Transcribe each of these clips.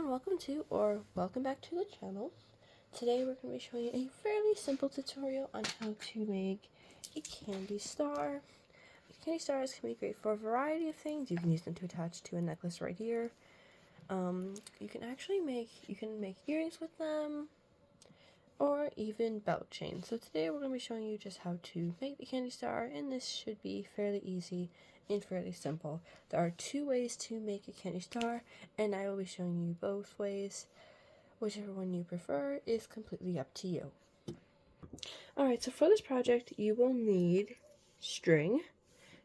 Welcome back to the channel. Today we're going to be showing you a fairly simple tutorial on how to make a candy star. Candy stars can be great for a variety of things. You can use them to attach to a necklace right here. You can make earrings with them, or even belt chains. So today we're going to be showing you just how to make the candy star, and this should be fairly easy and fairly simple. There are two ways to make a candy star, and I will be showing you both ways. Whichever one you prefer is completely up to you. Alright, so for this project you will need string.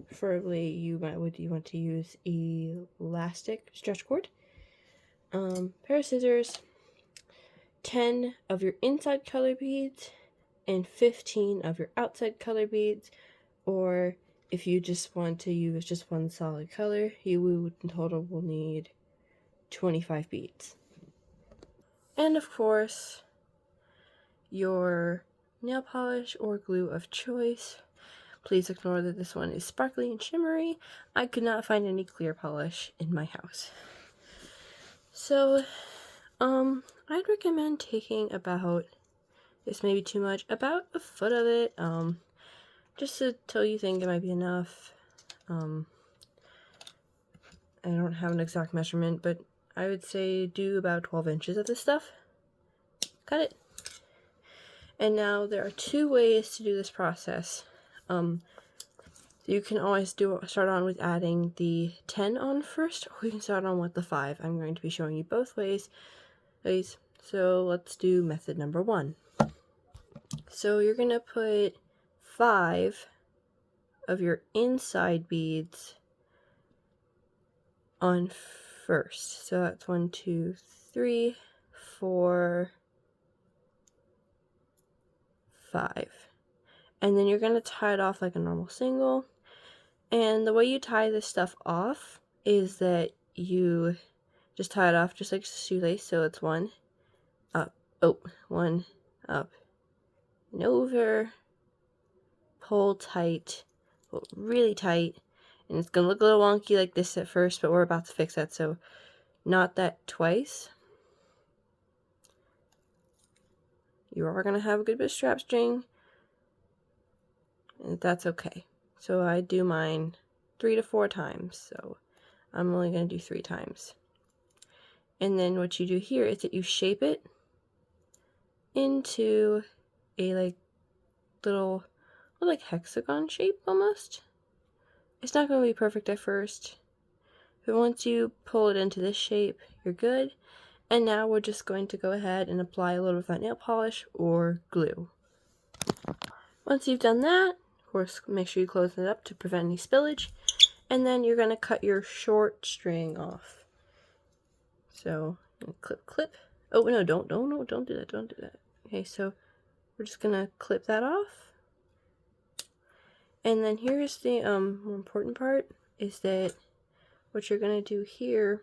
Preferably you want to use elastic stretch cord, pair of scissors, 10 of your inside color beads, and 15 of your outside color beads. Or if you just want to use just one solid color, you in total will need 25 beads. And of course, your nail polish or glue of choice. Please ignore that this one is sparkly and shimmery. I could not find any clear polish in my house. So, I'd recommend taking about, this may be too much, about a foot of it, just until you think it might be enough. I don't have an exact measurement, but I would say do about 12 inches of this stuff. Cut it. And now there are two ways to do this process. You can always start on with adding the 10 on first, or you can start on with the 5. I'm going to be showing you both ways. So let's do method number 1. So you're going to put 5 of your inside beads on first. So that's 1, 2, 3, 4, 5. And then you're going to tie it off like a normal single. And the way you tie this stuff off is that you just tie it off just like a shoelace. So it's 1 up, 1 up and over, pull tight, pull really tight. And it's going to look a little wonky like this at first, but we're about to fix that, so not that twice. You are going to have a good bit of strap string, and that's okay. So I do mine 3 to 4 times, so I'm only going to do 3 times. And then what you do here is that you shape it into a little hexagon shape almost. It's not going to be perfect at first, but once you pull it into this shape, you're good. And now we're just going to go ahead and apply a little of that nail polish or glue. Once you've done that, of course, make sure you close it up to prevent any spillage. And then you're going to cut your short string off. So, clip. Oh, no, don't do that. Okay, so we're just going to clip that off. And then here's the more important part, is that what you're going to do here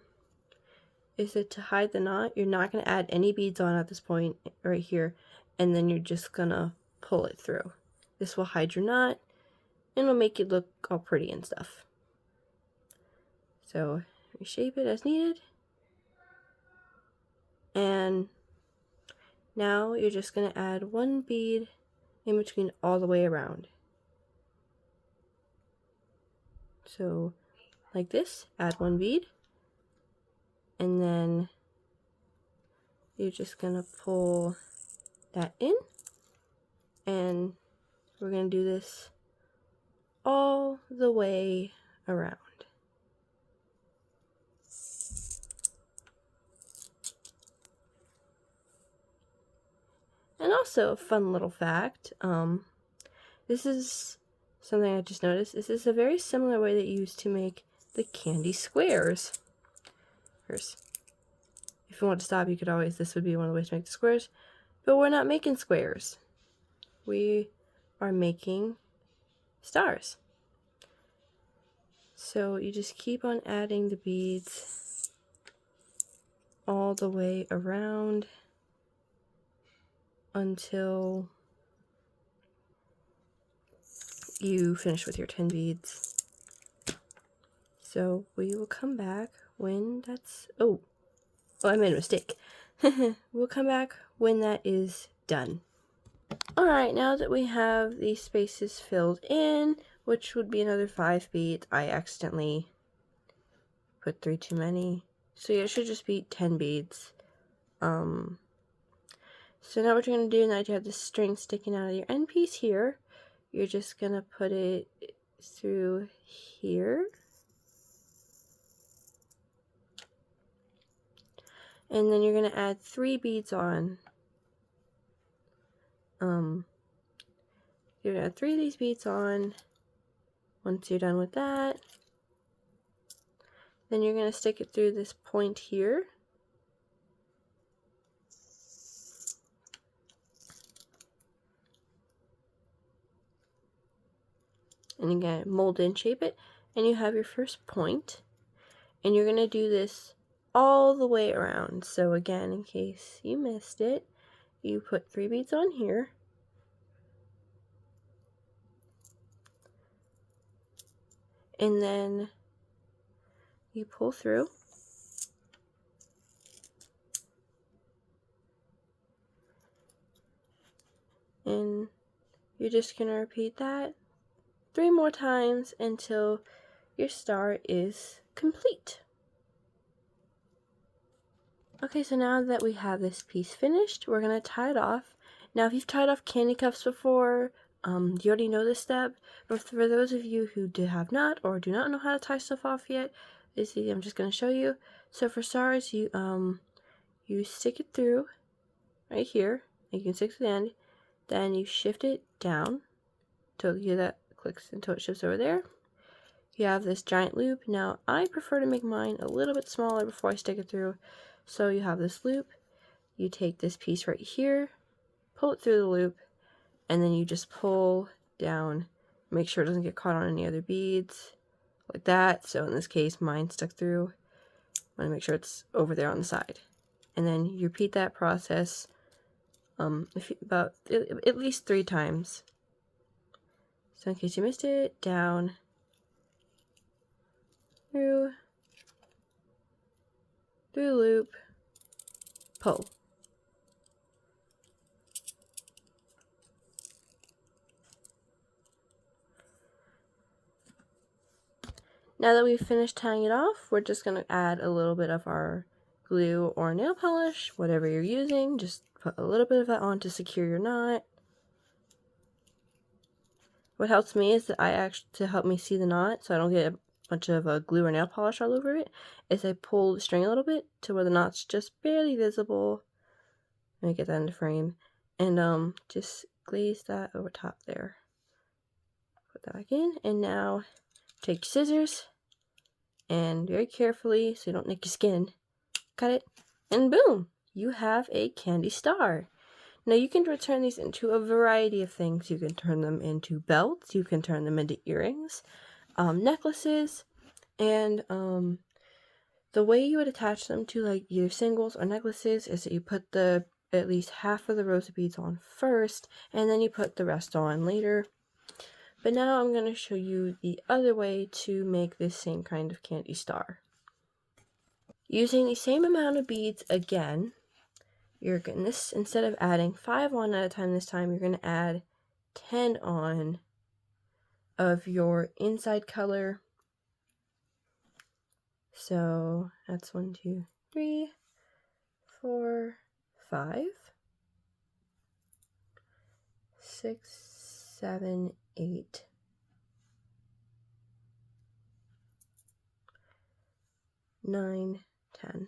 is that to hide the knot, you're not going to add any beads on at this point right here, and then you're just going to pull it through. This will hide your knot, and it'll make it look all pretty and stuff. So, reshape it as needed. And now you're just going to add 1 bead in between all the way around. So, like this, add 1 bead, and then you're just going to pull that in, and we're going to do this all the way around. And also, a fun little fact, this is something I just noticed. This is a very similar way that you use to make the candy squares. First, if you want to stop, you could always, this would be one of the ways to make the squares. But we're not making squares. We are making stars. So you just keep on adding the beads all the way around until you finish with your 10 beads. So we will come back when that's, Oh, I made a mistake. We'll come back when that is done. Alright, now that we have these spaces filled in, which would be another 5 beads, I accidentally put 3 too many. So yeah, it should just be 10 beads. So now what you're going to do, now that you have the string sticking out of your end piece here, you're just going to put it through here. And then you're going to add 3 beads on. You're going to add 3 of these beads on. Once you're done with that, then you're going to stick it through this point here. And again, mold and shape it, and you have your first point. And you're going to do this all the way around. So again, in case you missed it, you put 3 beads on here. And then you pull through. And you're just going to repeat that 3 more times until your star is complete. Okay, so now that we have this piece finished, we're going to tie it off. Now, if you've tied off candy cups before, you already know this step, but for those of you who have not or do not know how to tie stuff off yet, I'm just going to show you. So for stars, you stick it through right here. You can stick to the end. Then you shift it down till you hear that clicks until it shifts over there. You have this giant loop. Now, I prefer to make mine a little bit smaller before I stick it through. So you have this loop. You take this piece right here, pull it through the loop, and then you just pull down. Make sure it doesn't get caught on any other beads, like that. So in this case, mine stuck through. I want to make sure it's over there on the side. And then you repeat that process about at least 3 times. So in case you missed it, down, through the loop, pull. Now that we've finished tying it off, we're just going to add a little bit of our glue or nail polish, whatever you're using. Just put a little bit of that on to secure your knot. What helps me is that to help me see the knot so I don't get a bunch of glue or nail polish all over it, is I pull the string a little bit to where the knot's just barely visible. Let me get that into frame. And just glaze that over top there. Put that back in, and now take scissors and very carefully, so you don't nick your skin, cut it, and boom, you have a candy star. Now you can turn these into a variety of things. You can turn them into belts, you can turn them into earrings, necklaces, and the way you would attach them to like either singles or necklaces is that you put at least half of the rows of beads on first, and then you put the rest on later. But now I'm going to show you the other way to make this same kind of candy star. Using the same amount of beads again, you're going to, instead of adding 5 on at a time this time, you're going to add 10 on of your inside color. So that's 1, 2, 3, 4, 5, 6, 7, 8, 9, 10.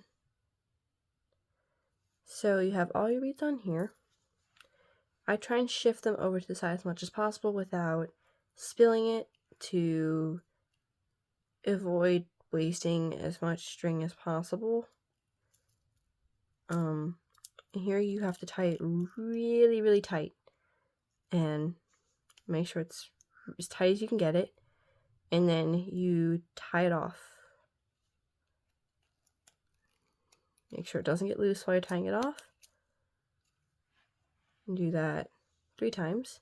So you have all your beads on here. I try and shift them over to the side as much as possible without spilling it to avoid wasting as much string as possible. And here you have to tie it really, really tight and make sure it's as tight as you can get it. And then you tie it off. Make sure it doesn't get loose while you're tying it off. And do that 3 times.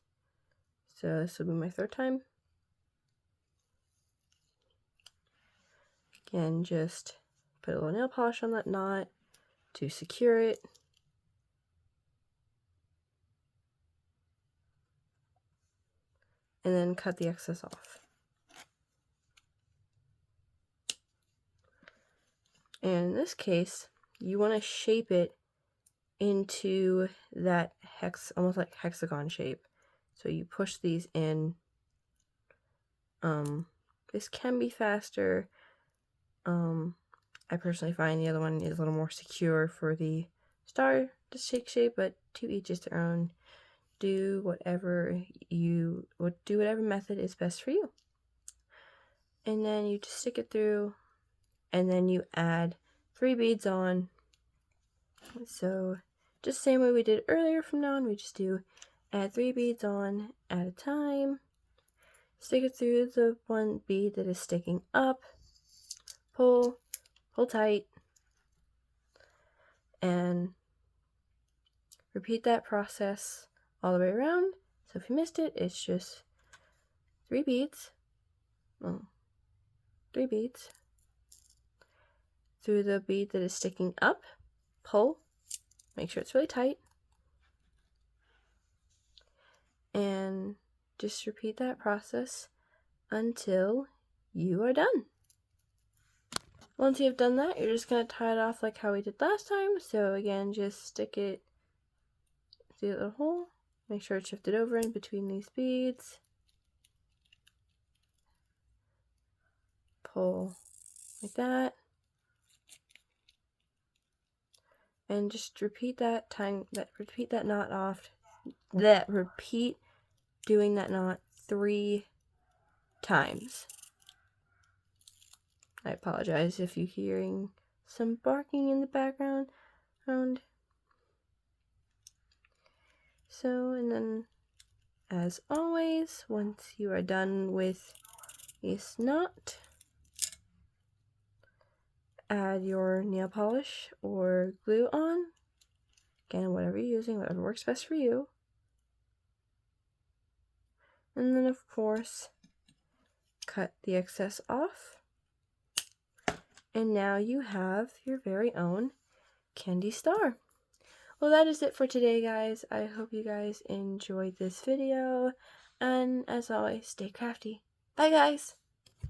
So this will be my 3rd time. Again, just put a little nail polish on that knot. to secure it. And then cut the excess off. And in this case, you want to shape it into that almost like hexagon shape. So you push these in. This can be faster. I personally find the other one is a little more secure for the star to take shape, but to each is their own. Do whatever method is best for you. And then you just stick it through, and then you add 3 beads on. So just the same way we did earlier, from now on we just add 3 beads on at a time. Stick it through the one bead that is sticking up, pull tight, and repeat that process all the way around. So if you missed it, it's just 3 beads, 3 beads through the bead that is sticking up, pull, make sure it's really tight, and just repeat that process until you are done. Once you've done that, you're just going to tie it off like how we did last time. So again, just stick it through the hole, make sure it's shifted over in between these beads, pull like that, and just repeat doing that knot 3 times. I apologize if you're hearing some barking in the background. So, and then as always, once you are done with this knot, add your nail polish or glue on. Again, whatever you're using, whatever works best for you. And then, of course, cut the excess off. And now you have your very own candy star. Well, that is it for today, guys. I hope you guys enjoyed this video. And as always, stay crafty. Bye, guys!